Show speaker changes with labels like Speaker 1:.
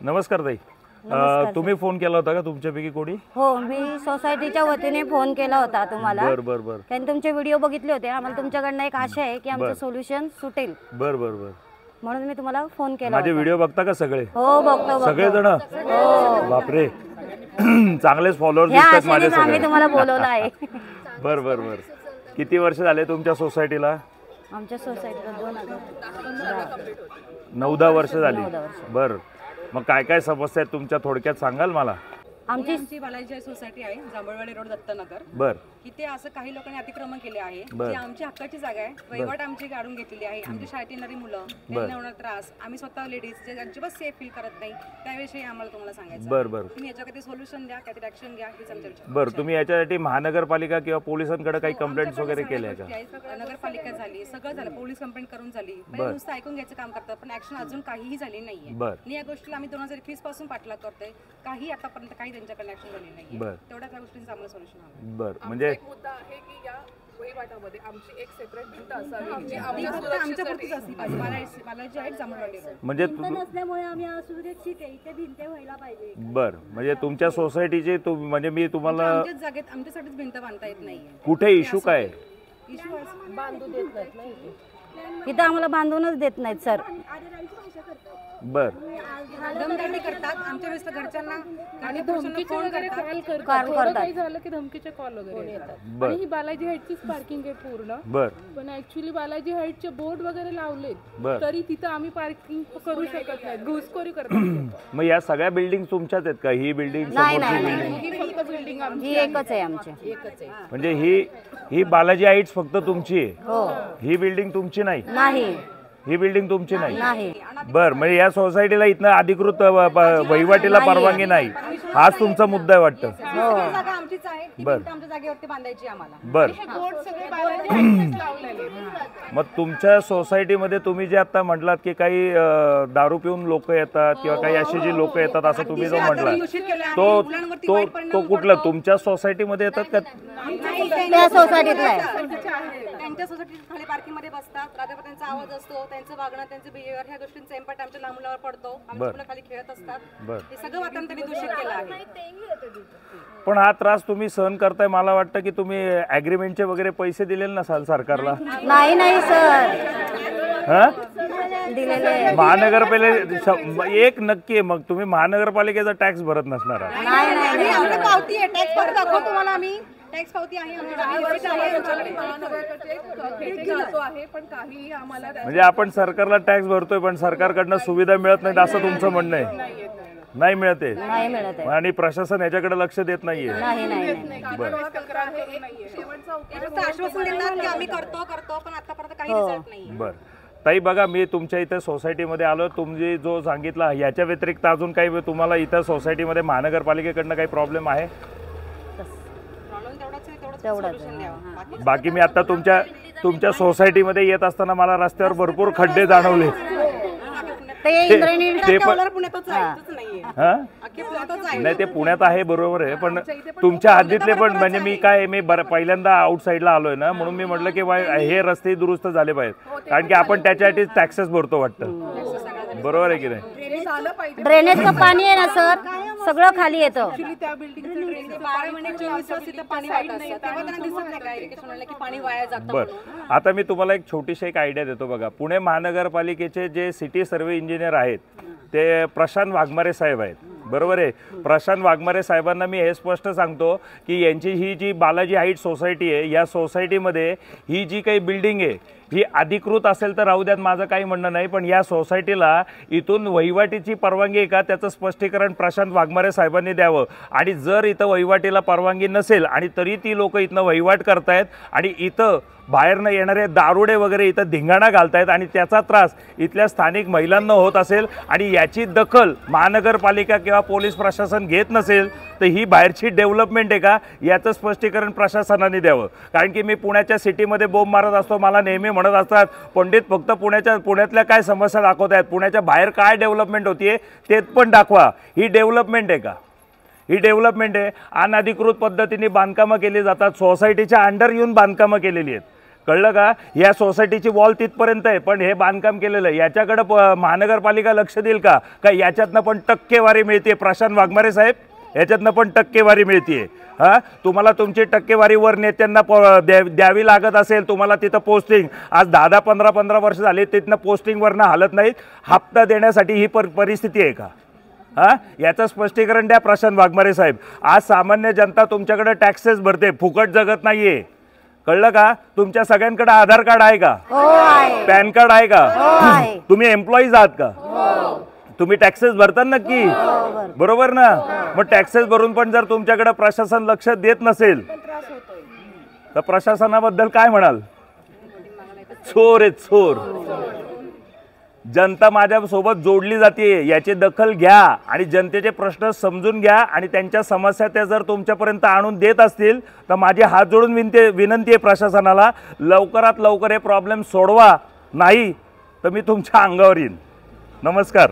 Speaker 1: नमस्कार ताई. तुम्ही फोन केला होता का तुमच्यापैकी कोणी?
Speaker 2: हो, मी सोसायटीच्या वतीने फोन केला होता तुम्हाला.
Speaker 1: बर.
Speaker 2: कारण तुमचे व्हिडिओ बघितले होते. आम्हाला तुमच्याकडनं एक आशा आहे की आमचं सोल्युशन सुटेल.
Speaker 1: बर.
Speaker 2: म्हणून मी तुम्हाला फोन केला.
Speaker 1: माझे व्हिडिओ बघता का सगळे?
Speaker 2: हो, बघतो.
Speaker 1: सगळे जण? बापरे, चांगलेच फॉलोअर्स दिसतात माझे सगळे.
Speaker 2: आम्ही तुम्हाला बोलवलं आहे.
Speaker 1: बर. किती वर्ष झाले तुमच्या सोसायटीला?
Speaker 2: आमच्या सोसायटीला
Speaker 1: 9-10 वर्ष झाली. बर, मग काय काय समस्या आहेत तुमच्या, थोडक्यात सांगाल मला?
Speaker 3: आमची बालाजी सोसायटी आहे, जांभळवाडी रोड, दत्तनगर.
Speaker 1: बर.
Speaker 3: इथे असं काही लोकांनी अतिक्रमण केले आहे. जी आमची हक्काची जागा आहे, वहिवाट आमची काढून घेतलेली आहे. आमची शाळेत येणारी मुलं, त्यांना होणार त्रास, आम्ही स्वतः लेडीज जे अजिबात सेफ फील करत नाही, त्याविषयी आम्हाला तुम्हाला सांगायचं.
Speaker 1: बर.
Speaker 3: तुम्ही याच्याकडे सोल्युशन द्या, काहीतरी ऍक्शन घ्या, हीच आमची इच्छा.
Speaker 1: बर, तुम्ही याच्यासाठी महानगरपालिका किंवा पोलिसांकडे काही कंप्लेंट्स वगैरे केल्या का?
Speaker 3: नगरपालिका झाली, सगळं झालं, पोलीस कंप्लेंट करून झाली, नुसतं ऐकून घ्यायचं काम करतात, पण ऍक्शन अजून काहीही झाली नाहीये. आणि या गोष्टीला आम्ही 2021 पासून पाठलाग करतोय, काही आतापर्यंत काही त्यांच्याकडे ऍक्शन झाली नाहीये. तेवढ्या त्या गोष्टींचं आम्हाला सोल्युशन हवं.
Speaker 1: बर, म्हणजे
Speaker 4: मुद्दा आहे की या वहिवाटामध्ये आमची एक सेपरेट भिंत असावी,
Speaker 3: आमच्यापुरतीच असली पाहिजे. मला जे आहे जांभळवाडी रोड,
Speaker 1: म्हणजे
Speaker 2: नसल्यामुळे आम्ही असुरक्षित आहे, इथे भिंत व्हायला पाहिजे.
Speaker 1: बर, म्हणजे तुमच्या सोसायटीचे म्हणजे मी तुम्हाला
Speaker 3: आमच्याच जागेत आमच्यासाठीच भिंत बांधता येत नाहीये.
Speaker 1: कुठे इश्यू काय?
Speaker 3: इश्यू
Speaker 4: बांधू देत नाहीत ना
Speaker 2: इथं आम्हाला बांधूनच देत नाहीत सर.
Speaker 1: बर.
Speaker 3: दमदाटी करतात आमच्या वेळेस घरच्यांना,
Speaker 4: आणि धमकीचे वगैरे कॉल करतात. काही झालं की धमकीचे कॉल वगैरे येतात. आणि ही बालाजी हाईटचीच पार्किंग आहे पूर्ण.
Speaker 1: बर.
Speaker 4: पण ऍक्च्युअली बालाजी हाईटचे बोर्ड वगैरे लावलेत, तरी तिथं आम्ही पार्किंग करू शकत नाही, घुसखोरी करतात.
Speaker 1: मग या सगळ्या बिल्डिंग तुमच्याच आहेत का? ही बिल्डिंग
Speaker 4: ही फक्त बिल्डिंग
Speaker 2: ही एकच आहे आमची.
Speaker 1: म्हणजे ही बालाजी हाईट्स फक्त तुमची आहे? ही बिल्डिंग तुमची नाही?
Speaker 2: नाही,
Speaker 1: ही बिल्डिंग तुमची नाही.
Speaker 2: नाही.
Speaker 1: बर, म्हणजे या सोसायटीला इथनं अधिकृत वहिवाटीला परवानगी नाही, हाच तुमचा मुद्दा आहे वाटतं?
Speaker 3: जागा आमचीच आहे, ती भिंत आमच्या जागेवरती बांधायची आम्हाला.
Speaker 1: बर. मग तुमच्या सोसायटीमध्ये तुम्ही जे आता म्हटलात की काही दारू पिऊन लोक येतात किंवा काही अशी जी लोक येतात असं तुम्ही जो म्हटलात, तो कुठला तुमच्या सोसायटीमध्ये येतात का?
Speaker 2: त्या सोसायटीतला आहे.
Speaker 3: त्यांच्या सोसायटीत खाली पार्किंग मध्ये बसतात, रात्रभर त्यांचा आवाज असतो, त्यांचं वागणं, त्यांचं बिहेवियर, ह्या गोष्टींचा इम्पॅक्ट आमच्या लहान मुलावर पडतो. आमची मुलं खाली खेळत असतात, हे सगळं वातावरण त्यांनी दूषित केलं आहे.
Speaker 1: पण हा त्रास तुम्ही सहन करताय, मला वाटतं की तुम्ही ऍग्रीमेंटचे वगैरे पैसे दिलेले नसाल सरकारला?
Speaker 2: नाही सर, दिलेले
Speaker 1: महानगरपालिका एक नक्की आहे. मग तुम्ही महानगरपालिकेचा टॅक्स भरत नसणार आहात?
Speaker 3: नाही, आमची पावती आहे, टॅक्स भरत दाखवतो तुम्हाला आम्ही. टॅक्स पावती आहे
Speaker 1: म्हणजे आपण सरकारला टॅक्स भरतोय पण सरकारकडनं सुविधा मिळत नाहीत असं तुमचं म्हणणं आहे? नाही मिळते आणि प्रशासन याच्याकडे लक्ष देत नाहीये?
Speaker 3: आश्वासन देतात की आम्ही करतो पण आतापर्यंत काही रिझल्ट नाही.
Speaker 1: बर ताई, बघा मी तुमच्या इथे सोसायटीमध्ये आलो, तुम्ही जो सांगितला याच्या व्यतिरिक्त अजून काही तुम्हाला इथं सोसायटीमध्ये महानगरपालिकेकडनं काही प्रॉब्लेम आहे? बाकी मी आता तुमच्या सोसायटीमध्ये येत असताना मला रस्त्यावर भरपूर खड्डे जाणवले. नाही, ते पुण्यात आहे बरोबर आहे, पण तुमच्या हद्दीतले पण म्हणजे मी पहिल्यांदा आउटसाइडला आलोय ना, म्हणून मी म्हटलं की हे रस्ते दुरुस्त झाले पाहिजेत, कारण की आपण त्याच्यासाठी टॅक्सेस भरतो वाटतं. बरोबर आहे की नाही?
Speaker 2: ड्रेनेजचं पाणी आहे ना सर, सगळं खाली येतं.
Speaker 1: बर, आता मी तुम्हाला एक छोटीशी आयडिया देतो. बघा, पुणे महानगरपालिकेचे जे सिटी सर्व्हे इंजिनियर आहेत ते प्रशांत वाघमारे साहेब आहेत, बरोबर आहे? प्रशांत वाघमारे साहेबांना मी हे स्पष्ट सांगतो की यांची ही जी बालाजी हाईट सोसायटी आहे, या सोसायटीमध्ये ही जी काही बिल्डिंग आहे ही अधिकृत असेल तर राहू द्यात, माझं काही म्हणणं नाही, पण या सोसायटीला इथून वहिवाटीची परवानगी आहे का त्याचं स्पष्टीकरण प्रशांत वाघमारे साहेबांनी द्यावं. आणि जर इथं वहिवाटीला परवानगी नसेल आणि तरी ती लोक इथनं वहिवाट करतायत आणि इथं बाहेरनं येणारे दारुडे वगैरे इथं धिंगाणा घालतायत आणि त्याचा त्रास इथल्या स्थानिक महिलांना होत असेल आणि याची दखल महानगरपालिका किंवा पोलीस प्रशासन घेत नसेल तर ही बाहेरची डेव्हलपमेंट आहे का याचं स्पष्टीकरण प्रशासनाने द्यावं. कारण की मी पुण्याच्या सिटीमध्ये बोंब मारत असतो, मला नेहमी म्हणत असतात पंडित फक्त पुण्यातल्या काय समस्या दाखवत आहेत, पुण्याच्या बाहेर काय डेव्हलपमेंट होतीये ते पण दाखवा. ही डेव्हलपमेंट आहे का? ही डेव्हलपमेंट आहे. अनधिकृत पद्धतीने बांधकामं केली जातात, सोसायटीच्या अंडर येऊन बांधकामं केलेली आहेत. कळलं का? या सोसायटीची वॉल तिथपर्यंत आहे, पण हे बांधकाम केलेलं आहे. याच्याकडे महानगरपालिका लक्ष देईल का? याच्यातनं पण टक्केवारी मिळते प्रशांत वाघमारे साहेब, याच्यातनं पण टक्केवारी मिळते. हां, तुम्हाला तुमची टक्केवारी वर नेत्यांना द्यावी लागत असेल, तुम्हाला तिथं पोस्टिंग आज 10-15 वर्ष झाली तिथनं पोस्टिंगवरनं हालत नाहीत, हप्ता देण्यासाठी ही परिस्थिती आहे का? हां, याचं स्पष्टीकरण द्या प्रशांत वाघमारे साहेब. आज सामान्य जनता तुमच्याकडे टॅक्सेस भरते, फुकट जगत नाहीये. कळलं का? तुमच्या सगळ्यांकडे आधार कार्ड आहे का? पॅन कार्ड आहे का? तुम्ही एम्प्लॉईज आहात का? तुम्ही टॅक्सेस भरता नक्की, बरोबर ना? मग टॅक्सेस भरून पण जर तुमच्याकडे प्रशासन लक्ष देत नसेल तर प्रशासनाबद्दल काय म्हणाल? चोर आहे चोर. जनता माझ्यासोबत जोडली जाते, याची दखल घ्या आणि जनतेचे प्रश्न समजून घ्या आणि त्यांच्या समस्या त्या जर तुमच्यापर्यंत आणून देत असतील तर माझी हात जोडून विनंती आहे प्रशासनाला, लवकरात लवकर हे प्रॉब्लेम सोडवा, नाही तर मी तुमच्या अंगावर येईन. नमस्कार.